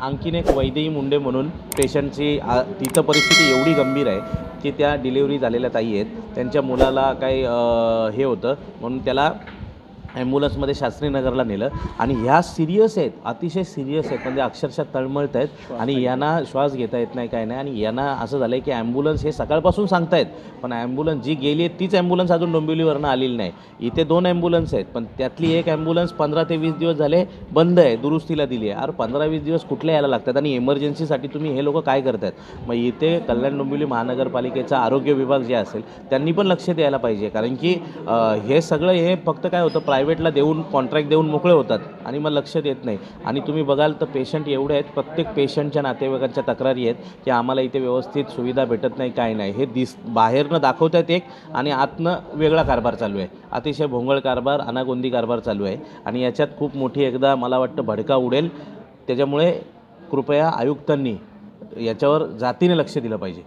आणखीन एक वैदेही मुंडे म्हणून पेशंटची तिथं परिस्थिती एवढी गंभीर आहे की त्या डिलिव्हरी झालेल्या ताई आहेत, त्यांच्या मुलाला काही हे होतं म्हणून त्याला ॲम्ब्युलन्समध्ये शास्त्रीनगरला नेलं आणि ह्या सिरियस आहेत, अतिशय सिरियस आहेत, म्हणजे अक्षरशः तळमळत आहेत आणि यांना श्वास घेता येत नाही, काय नाही. आणि यांना असं झालं आहे की ॲम्ब्युलन्स हे सकाळपासून सांगतायत, पण ॲम्ब्युलन्स जी गेली आहे तीच ॲम्ब्युलन्स अजून डोंबिवलीवरनं आलेली नाही. इथे 2 ॲम्ब्युलन्स आहेत, पण त्यातली एक ॲम्ब्युलन्स 15 ते 20 दिवस झाले बंद आहे, दुरुस्तीला दिली आहे. 15-20 दिवस कुठले यायला लागतात आणि इमर्जन्सीसाठी तुम्ही हे लोक काय करतात? मग इथे कल्याण डोंबिवली महानगरपालिकेचा आरोग्य विभाग जे असेल त्यांनी पण लक्ष द्यायला पाहिजे, कारण की हे सगळं हे फक्त काय होतं, प्रायव्हेटला देऊन कॉन्ट्रॅक्ट देऊन मोकळे होतात आणि मग लक्ष देत नाही. आणि तुम्ही बघाल तर पेशंट एवढे आहेत, प्रत्येक पेशंटच्या नातेवाईकांच्या तक्रारी आहेत की आम्हाला इथे व्यवस्थित सुविधा भेटत नाही, काय नाही. हे बाहेरनं दाखवतात एक आणि आतनं वेगळा कारभार चालू आहे, अतिशय भोंगळ कारभार, अनागोंदी कारभार चालू आहे आणि याच्यात खूप मोठी एकदा मला वाटतं भडका उडेल. त्याच्यामुळे कृपया आयुक्तांनी याच्यावर जातीने लक्ष दिलं पाहिजे.